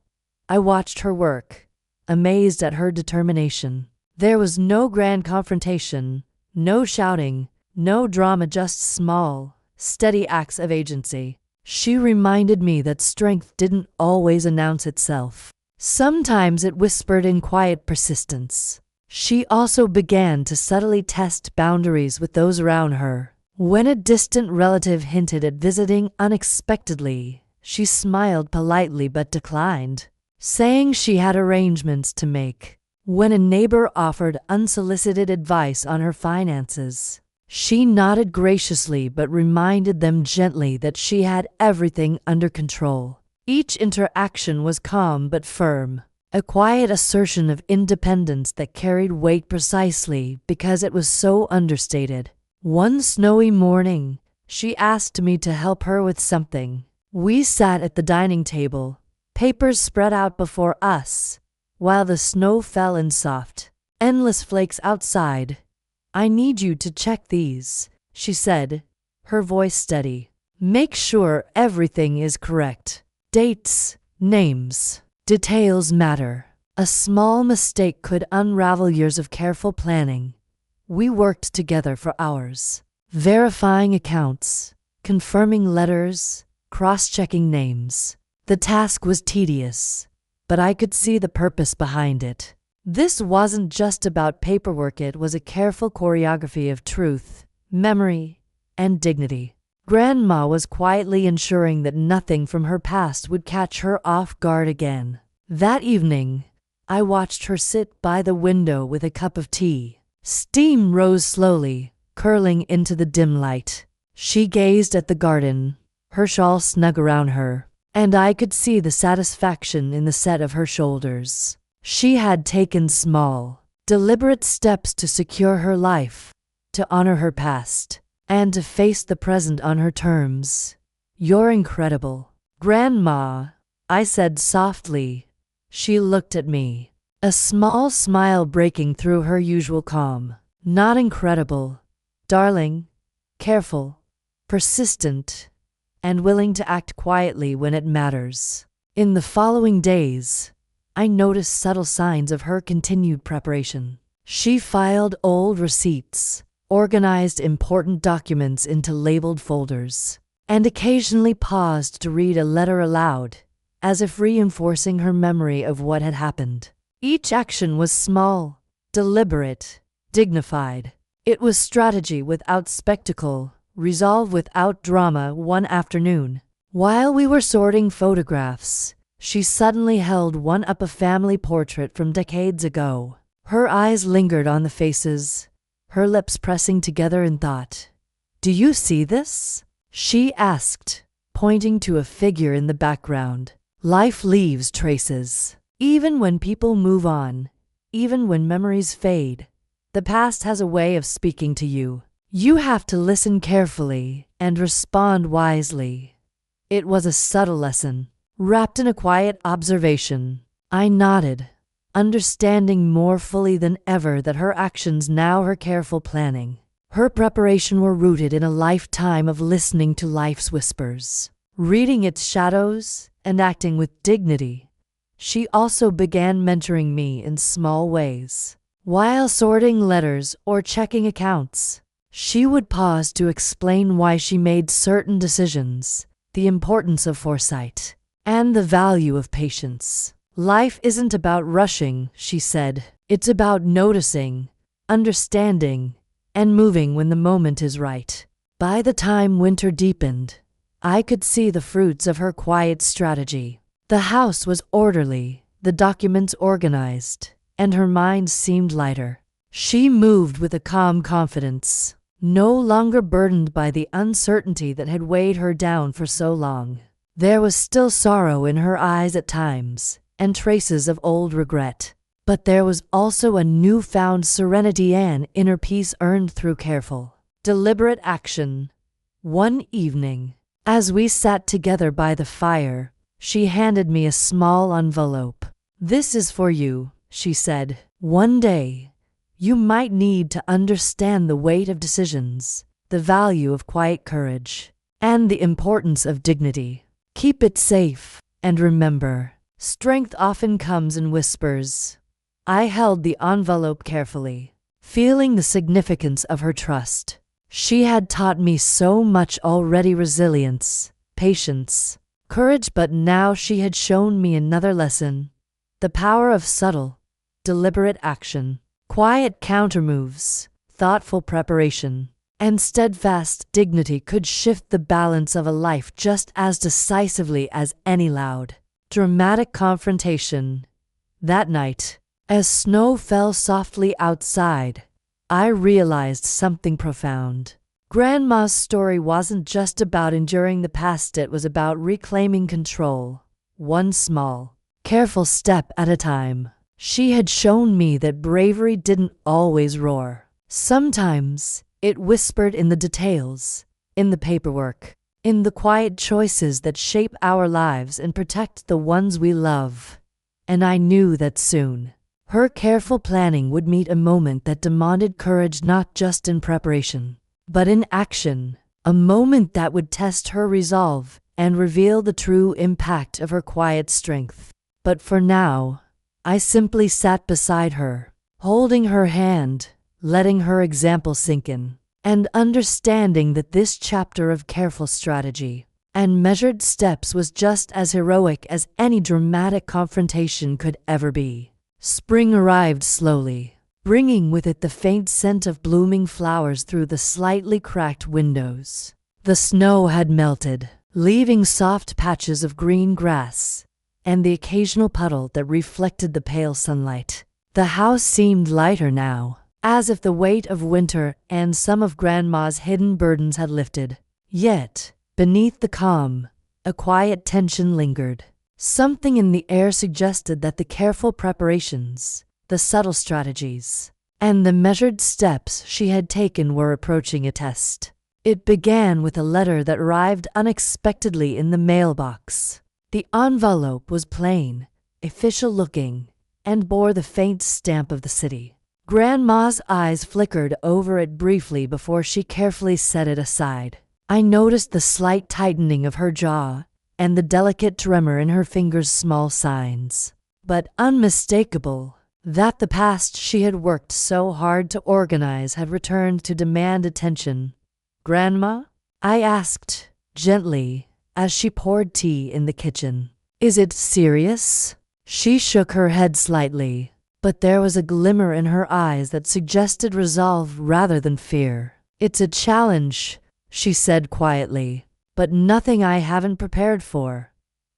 I watched her work, amazed at her determination. There was no grand confrontation, no shouting, no drama, just small, steady acts of agency. She reminded me that strength didn't always announce itself. Sometimes it whispered in quiet persistence. She also began to subtly test boundaries with those around her. When a distant relative hinted at visiting unexpectedly, she smiled politely but declined, saying she had arrangements to make. When a neighbor offered unsolicited advice on her finances, She nodded graciously but reminded them gently that she had everything under control. Each interaction was calm but firm, a quiet assertion of independence that carried weight precisely because it was so understated. One snowy morning, she asked me to help her with something. We sat at the dining table, papers spread out before us, while the snow fell in soft, endless flakes outside. "I need you to check these," she said, her voice steady. "Make sure everything is correct. Dates, names, details matter. A small mistake could unravel years of careful planning." We worked together for hours, verifying accounts, confirming letters, cross-checking names. The task was tedious, but I could see the purpose behind it. This wasn't just about paperwork, it was a careful choreography of truth, memory, and dignity. Grandma was quietly ensuring that nothing from her past would catch her off guard again. That evening, I watched her sit by the window with a cup of tea. Steam rose slowly, curling into the dim light. She gazed at the garden, her shawl snug around her, and I could see the satisfaction in the set of her shoulders. She had taken small, deliberate steps to secure her life, to honor her past, and to face the present on her terms. "You're incredible, Grandma," I said softly. She looked at me, a small smile breaking through her usual calm. "Not incredible, darling. Careful, persistent, and willing to act quietly when it matters." In the following days, I noticed subtle signs of her continued preparation. She filed old receipts, organized important documents into labeled folders, and occasionally paused to read a letter aloud, as if reinforcing her memory of what had happened. Each action was small, deliberate, dignified. It was strategy without spectacle, resolve without drama. One afternoon, while we were sorting photographs, she suddenly held one up, a family portrait from decades ago. Her eyes lingered on the faces, her lips pressing together in thought. "Do you see this?" she asked, pointing to a figure in the background. "Life leaves traces. Even when people move on, even when memories fade, the past has a way of speaking to you. You have to listen carefully and respond wisely." It was a subtle lesson, wrapped in a quiet observation. I nodded, understanding more fully than ever that her actions, now her careful planning, her preparation, were rooted in a lifetime of listening to life's whispers, reading its shadows, and acting with dignity. She also began mentoring me in small ways. While sorting letters or checking accounts, she would pause to explain why she made certain decisions, the importance of foresight, and the value of patience. "Life isn't about rushing," she said. "It's about noticing, understanding, and moving when the moment is right." By the time winter deepened, I could see the fruits of her quiet strategy. The house was orderly, the documents organized, and her mind seemed lighter. She moved with a calm confidence, no longer burdened by the uncertainty that had weighed her down for so long. There was still sorrow in her eyes at times, and traces of old regret. But there was also a newfound serenity and inner peace earned through careful, deliberate action. One evening, as we sat together by the fire, she handed me a small envelope. "This is for you," she said. "One day, you might need to understand the weight of decisions, the value of quiet courage, and the importance of dignity. Keep it safe, and remember, strength often comes in whispers." I held the envelope carefully, feeling the significance of her trust. She had taught me so much already: resilience, patience, courage, but now she had shown me another lesson: the power of subtle, deliberate action, quiet countermoves, thoughtful preparation, and steadfast dignity could shift the balance of a life just as decisively as any loud, dramatic confrontation. That night, as snow fell softly outside, I realized something profound. Grandma's story wasn't just about enduring the past, it was about reclaiming control, one small, careful step at a time. She had shown me that bravery didn't always roar. Sometimes it whispered in the details, in the paperwork, in the quiet choices that shape our lives and protect the ones we love. And I knew that soon, her careful planning would meet a moment that demanded courage, not just in preparation, but in action. A moment that would test her resolve and reveal the true impact of her quiet strength. But for now, I simply sat beside her, holding her hand, letting her example sink in, and understanding that this chapter of careful strategy and measured steps was just as heroic as any dramatic confrontation could ever be. Spring arrived slowly, bringing with it the faint scent of blooming flowers through the slightly cracked windows. The snow had melted, leaving soft patches of green grass and the occasional puddle that reflected the pale sunlight. The house seemed lighter now, as if the weight of winter and some of Grandma's hidden burdens had lifted. Yet, beneath the calm, a quiet tension lingered. Something in the air suggested that the careful preparations, the subtle strategies, and the measured steps she had taken were approaching a test. It began with a letter that arrived unexpectedly in the mailbox. The envelope was plain, official-looking, and bore the faint stamp of the city. Grandma's eyes flickered over it briefly before she carefully set it aside. I noticed the slight tightening of her jaw and the delicate tremor in her fingers, small signs, but unmistakable, that the past she had worked so hard to organize had returned to demand attention. "Grandma?" I asked, gently, as she poured tea in the kitchen. "Is it serious?" She shook her head slightly, but there was a glimmer in her eyes that suggested resolve rather than fear. "It's a challenge," she said quietly, "but nothing I haven't prepared for."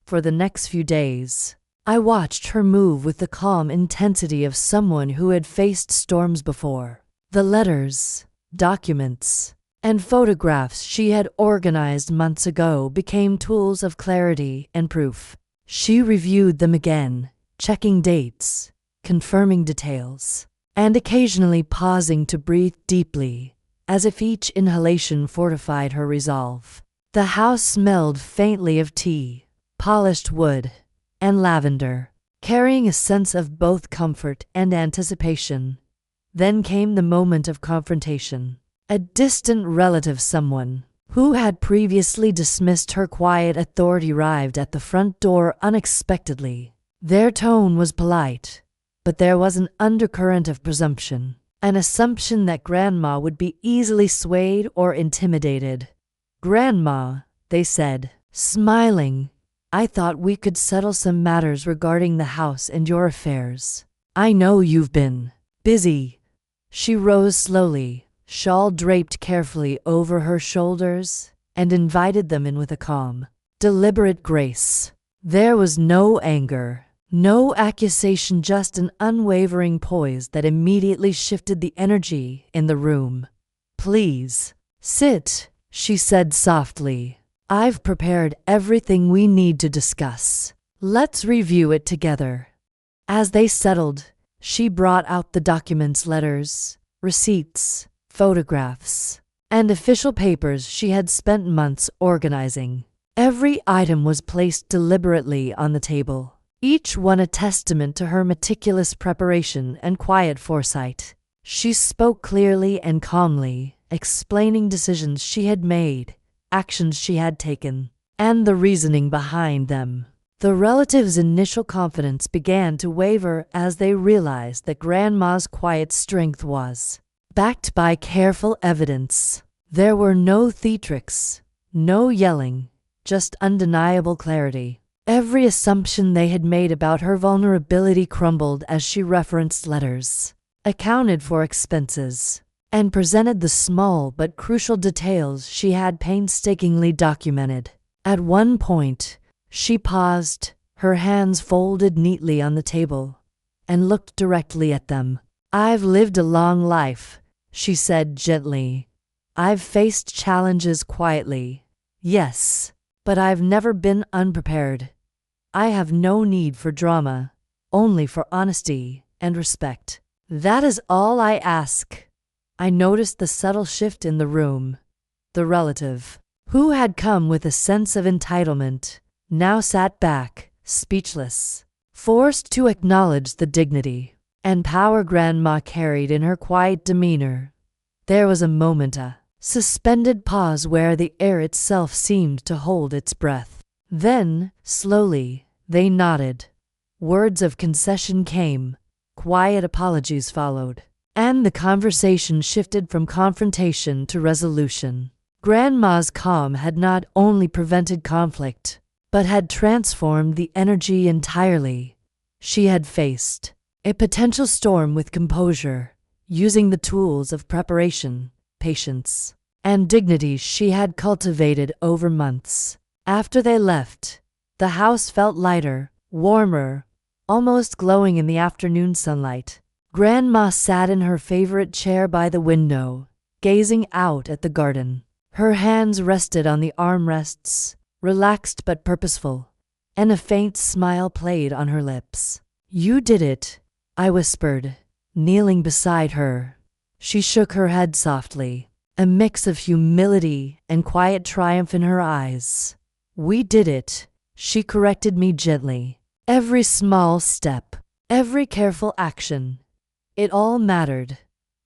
For the next few days, I watched her move with the calm intensity of someone who had faced storms before. The letters, documents, and photographs she had organized months ago became tools of clarity and proof. She reviewed them again, checking dates, confirming details, and occasionally pausing to breathe deeply, as if each inhalation fortified her resolve. The house smelled faintly of tea, polished wood, and lavender, carrying a sense of both comfort and anticipation. Then came the moment of confrontation. A distant relative, someone who had previously dismissed her quiet authority, arrived at the front door unexpectedly. Their tone was polite, but there was an undercurrent of presumption, an assumption that Grandma would be easily swayed or intimidated. "Grandma," they said, smiling, "I thought we could settle some matters regarding the house and your affairs. I know you've been busy." She rose slowly, shawl draped carefully over her shoulders, and invited them in with a calm, deliberate grace. There was no anger, no accusation, just an unwavering poise that immediately shifted the energy in the room. "Please, sit," she said softly. "I've prepared everything we need to discuss. Let's review it together." As they settled, she brought out the documents, letters, receipts, photographs, and official papers she had spent months organizing. Every item was placed deliberately on the table, each one a testament to her meticulous preparation and quiet foresight. She spoke clearly and calmly, explaining decisions she had made, actions she had taken, and the reasoning behind them. The relatives' initial confidence began to waver as they realized that Grandma's quiet strength was backed by careful evidence. There were no theatrics, no yelling, just undeniable clarity. Every assumption they had made about her vulnerability crumbled as she referenced letters, accounted for expenses, and presented the small but crucial details she had painstakingly documented. At one point, she paused, her hands folded neatly on the table, and looked directly at them. "I've lived a long life," she said gently. I've faced challenges quietly, yes, but I've never been unprepared. I have no need for drama, only for honesty and respect. That is all I ask. I noticed the subtle shift in the room. The relative, who had come with a sense of entitlement, now sat back, speechless, forced to acknowledge the dignity and power Grandma carried in her quiet demeanor. There was a moment, a suspended pause where the air itself seemed to hold its breath. Then, slowly, they nodded. Words of concession came, quiet apologies followed, and the conversation shifted from confrontation to resolution. Grandma's calm had not only prevented conflict, but had transformed the energy entirely. She had faced a potential storm with composure, using the tools of preparation, patience, and dignity she had cultivated over months. After they left, the house felt lighter, warmer, almost glowing in the afternoon sunlight. Grandma sat in her favorite chair by the window, gazing out at the garden. Her hands rested on the armrests, relaxed but purposeful, and a faint smile played on her lips. You did it, I whispered, kneeling beside her. She shook her head softly, a mix of humility and quiet triumph in her eyes. We did it, she corrected me gently. Every small step, every careful action, it all mattered.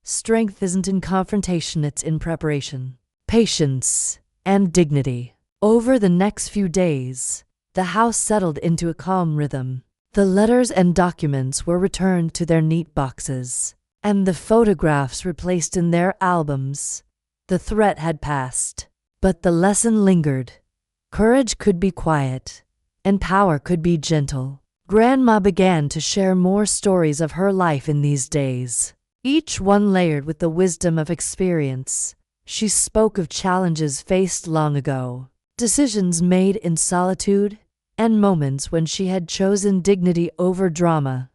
Strength isn't in confrontation, it's in preparation, patience, and dignity. Over the next few days, the house settled into a calm rhythm. The letters and documents were returned to their neat boxes, and the photographs replaced in their albums. The threat had passed, but the lesson lingered. Courage could be quiet, and power could be gentle. Grandma began to share more stories of her life in these days, each one layered with the wisdom of experience. She spoke of challenges faced long ago, decisions made in solitude, and moments when she had chosen dignity over drama.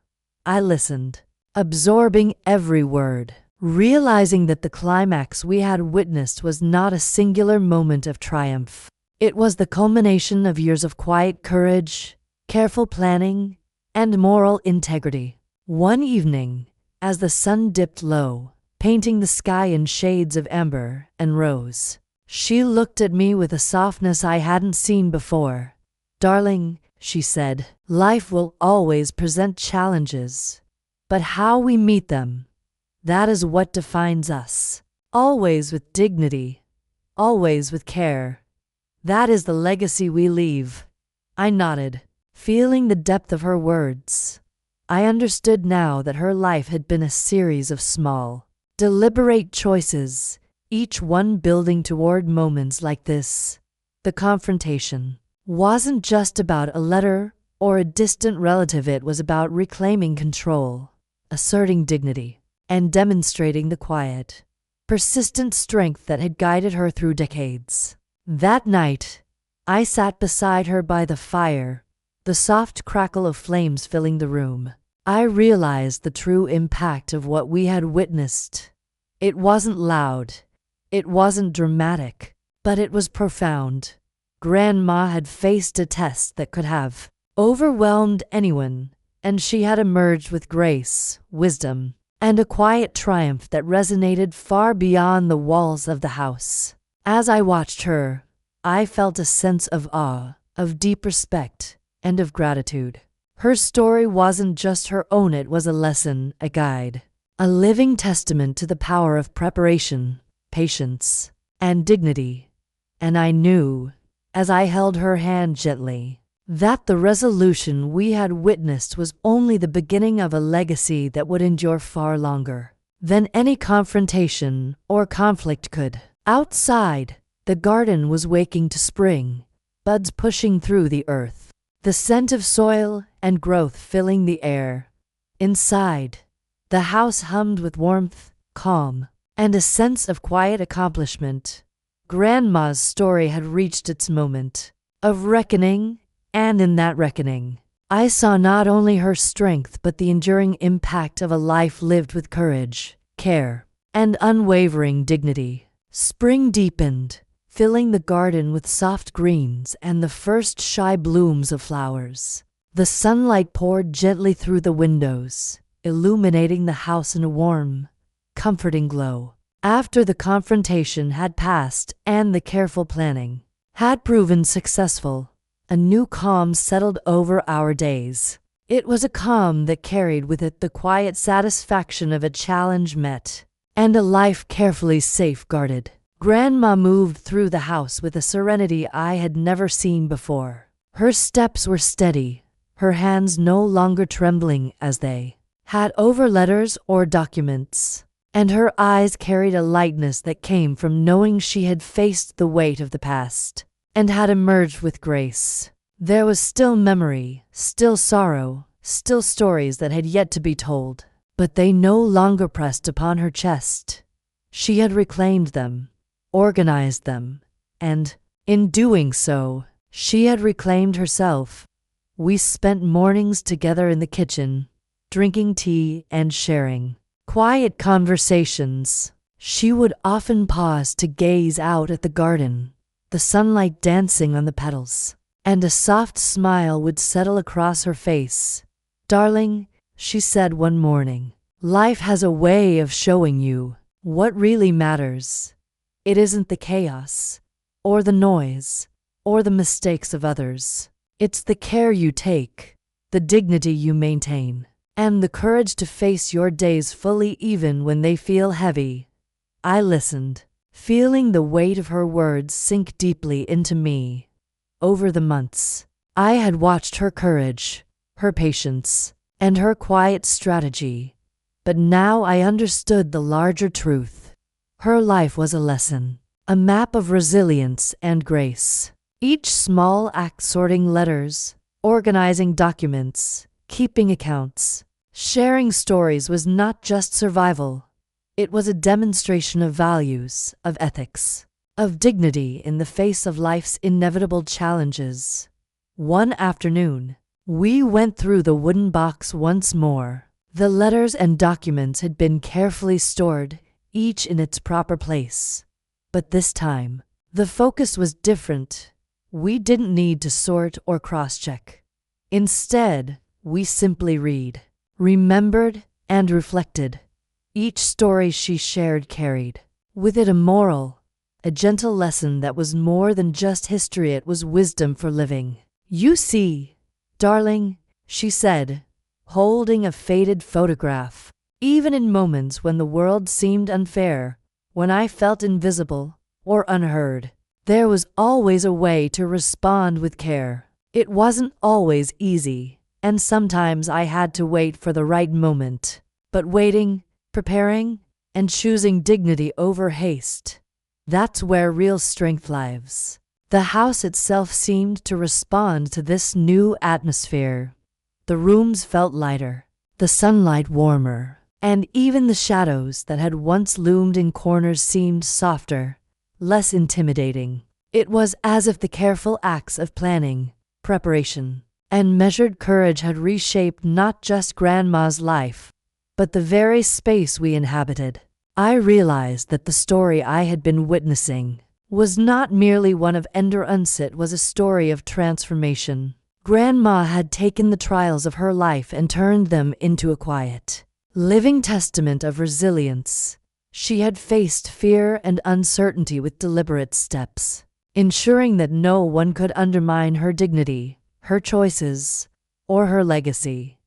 I listened, absorbing every word, realizing that the climax we had witnessed was not a singular moment of triumph. It was the culmination of years of quiet courage, careful planning, and moral integrity. One evening, as the sun dipped low, painting the sky in shades of amber and rose, she looked at me with a softness I hadn't seen before. Darling, she said, life will always present challenges, but how we meet them, that is what defines us. Always with dignity, always with care. That is the legacy we leave. I nodded, feeling the depth of her words. I understood now that her life had been a series of small, deliberate choices, each one building toward moments like this. The confrontation wasn't just about a letter or a distant relative, it was about reclaiming control, asserting dignity, and demonstrating the quiet, persistent strength that had guided her through decades. That night, I sat beside her by the fire, the soft crackle of flames filling the room. I realized the true impact of what we had witnessed. It wasn't loud, it wasn't dramatic, but it was profound. Grandma had faced a test that could have overwhelmed anyone, and she had emerged with grace, wisdom, and a quiet triumph that resonated far beyond the walls of the house. As I watched her, I felt a sense of awe, of deep respect, and of gratitude. Her story wasn't just her own, it was a lesson, a guide, a living testament to the power of preparation, patience, and dignity. And I knew, as I held her hand gently, that the resolution we had witnessed was only the beginning of a legacy that would endure far longer than any confrontation or conflict could. Outside, the garden was waking to spring, buds pushing through the earth, the scent of soil and growth filling the air. Inside, the house hummed with warmth, calm, and a sense of quiet accomplishment. Grandma's story had reached its moment of reckoning, and in that reckoning, I saw not only her strength but the enduring impact of a life lived with courage, care, and unwavering dignity. Spring deepened, filling the garden with soft greens and the first shy blooms of flowers. The sunlight poured gently through the windows, illuminating the house in a warm, comforting glow. After the confrontation had passed and the careful planning had proven successful, a new calm settled over our days. It was a calm that carried with it the quiet satisfaction of a challenge met and a life carefully safeguarded. Grandma moved through the house with a serenity I had never seen before. Her steps were steady, her hands no longer trembling as they had over letters or documents, and her eyes carried a lightness that came from knowing she had faced the weight of the past and had emerged with grace. There was still memory, still sorrow, still stories that had yet to be told, but they no longer pressed upon her chest. She had reclaimed them, organized them, and, in doing so, she had reclaimed herself. We spent mornings together in the kitchen, drinking tea and sharing quiet conversations. She would often pause to gaze out at the garden, the sunlight dancing on the petals, and a soft smile would settle across her face. "Darling," she said one morning, "life has a way of showing you what really matters. It isn't the chaos, or the noise, or the mistakes of others. It's the care you take, the dignity you maintain, and the courage to face your days fully even when they feel heavy." I listened, feeling the weight of her words sink deeply into me. Over the months, I had watched her courage, her patience, and her quiet strategy, but now I understood the larger truth. Her life was a lesson, a map of resilience and grace. Each small act, sorting letters, organizing documents, keeping accounts, sharing stories, was not just survival. It was a demonstration of values, of ethics, of dignity in the face of life's inevitable challenges. One afternoon, we went through the wooden box once more. The letters and documents had been carefully stored, each in its proper place. But this time, the focus was different. We didn't need to sort or cross-check. Instead, we simply read, remembered, and reflected. Each story she shared carried with it a moral, a gentle lesson that was more than just history, it was wisdom for living. "You see, darling," she said, holding a faded photograph, "even in moments when the world seemed unfair, when I felt invisible or unheard, there was always a way to respond with care. It wasn't always easy, and sometimes I had to wait for the right moment. But waiting, preparing, and choosing dignity over haste, that's where real strength lives." The house itself seemed to respond to this new atmosphere. The rooms felt lighter, the sunlight warmer, and even the shadows that had once loomed in corners seemed softer, less intimidating. It was as if the careful acts of planning, preparation, and measured courage had reshaped not just Grandma's life, but the very space we inhabited. I realized that the story I had been witnessing was not merely one of endurance, it was a story of transformation. Grandma had taken the trials of her life and turned them into a quiet, living testament of resilience. She had faced fear and uncertainty with deliberate steps, ensuring that no one could undermine her dignity, her choices, or her legacy.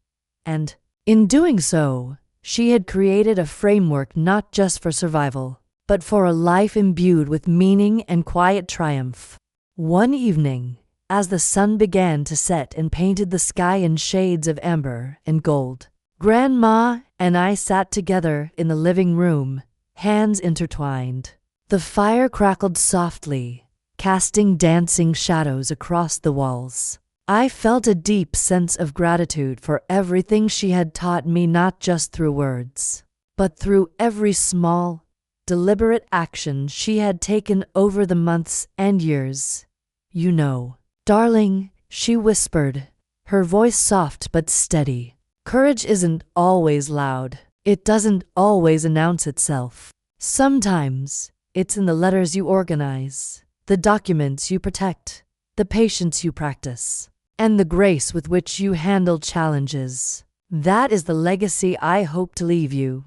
And, in doing so, she had created a framework not just for survival, but for a life imbued with meaning and quiet triumph. One evening, as the sun began to set and painted the sky in shades of amber and gold, Grandma and I sat together in the living room, hands intertwined. The fire crackled softly, casting dancing shadows across the walls. I felt a deep sense of gratitude for everything she had taught me, not just through words, but through every small, deliberate action she had taken over the months and years. "You know, darling," she whispered, her voice soft but steady, "courage isn't always loud. It doesn't always announce itself. Sometimes, it's in the letters you organize, the documents you protect, the patience you practice, and the grace with which you handle challenges. That is the legacy I hope to leave you.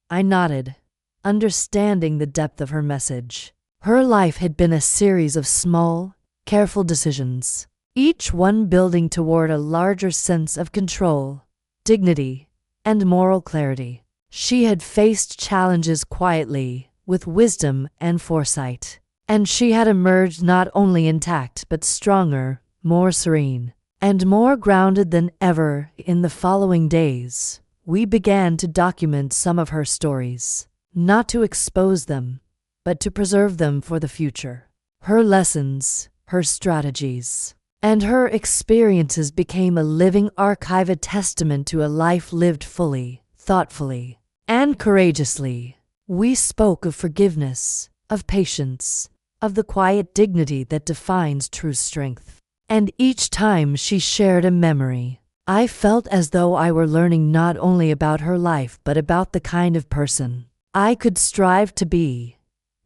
I nodded, understanding the depth of her message. Her life had been a series of small, careful decisions, each one building toward a larger sense of control, dignity, and moral clarity. She had faced challenges quietly, with wisdom and foresight, and she had emerged not only intact but stronger, more serene, and more grounded than ever. In the following days, we began to document some of her stories, not to expose them, but to preserve them for the future. Her lessons, her strategies, and her experiences became a living archive, a testament to a life lived fully, thoughtfully, and courageously. We spoke of forgiveness, of patience, of the quiet dignity that defines true strength. And each time she shared a memory, I felt as though I were learning not only about her life but about the kind of person I could strive to be.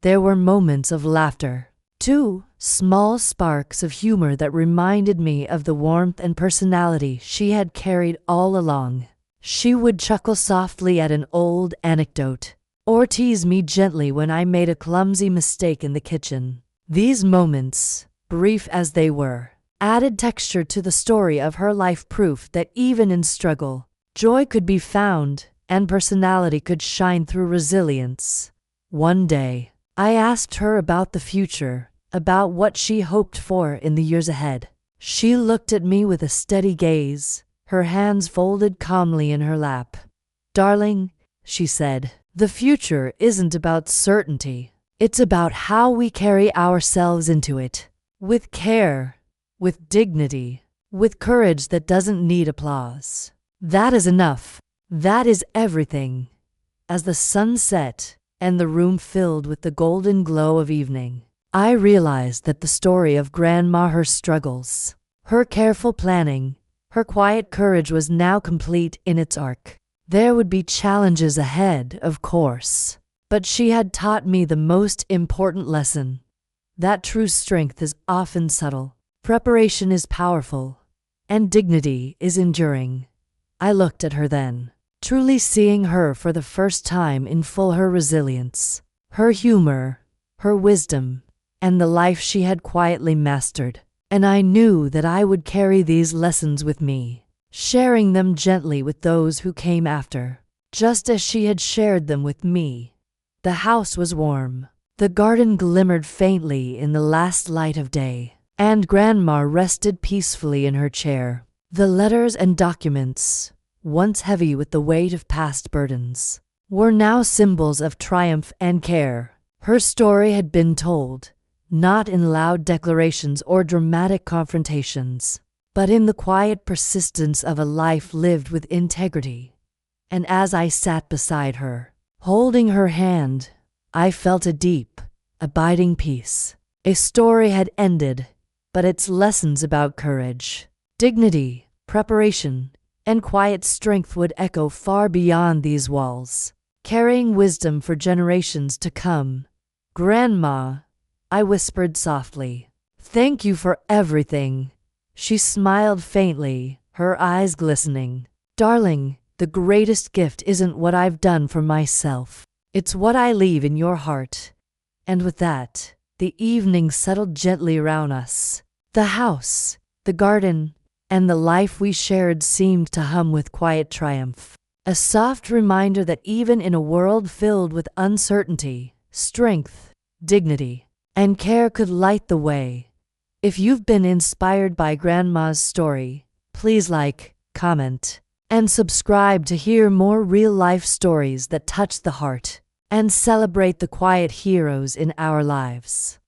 There were moments of laughter, too, small sparks of humor that reminded me of the warmth and personality she had carried all along. She would chuckle softly at an old anecdote, or tease me gently when I made a clumsy mistake in the kitchen. These moments, brief as they were, added texture to the story of her life, proof that even in struggle, joy could be found and personality could shine through resilience. One day, I asked her about the future, about what she hoped for in the years ahead. She looked at me with a steady gaze, her hands folded calmly in her lap. "Darling," she said, "the future isn't about certainty. It's about how we carry ourselves into it, with care, with dignity, with courage that doesn't need applause. That is enough. That is everything." As the sun set and the room filled with the golden glow of evening, I realized that the story of Grandma, her struggles, her careful planning, her quiet courage was now complete in its arc. There would be challenges ahead, of course, but she had taught me the most important lesson: that true strength is often subtle. Preparation is powerful, and dignity is enduring. I looked at her then, truly seeing her for the first time in full, her resilience, her humor, her wisdom, and the life she had quietly mastered. And I knew that I would carry these lessons with me, sharing them gently with those who came after, just as she had shared them with me. The house was warm, the garden glimmered faintly in the last light of day, and Grandma rested peacefully in her chair. The letters and documents, once heavy with the weight of past burdens, were now symbols of triumph and care. Her story had been told, not in loud declarations or dramatic confrontations, but in the quiet persistence of a life lived with integrity. And as I sat beside her, holding her hand, I felt a deep, abiding peace. A story had ended, but its lessons about courage, dignity, preparation, and quiet strength would echo far beyond these walls, carrying wisdom for generations to come. "Grandma," I whispered softly, "thank you for everything." She smiled faintly, her eyes glistening. "Darling, the greatest gift isn't what I've done for myself. It's what I leave in your heart." And with that, the evening settled gently around us. The house, the garden, and the life we shared seemed to hum with quiet triumph. A soft reminder that even in a world filled with uncertainty, strength, dignity, and care could light the way. If you've been inspired by Grandma's story, please like, comment, and subscribe to hear more real-life stories that touch the heart and celebrate the quiet heroes in our lives.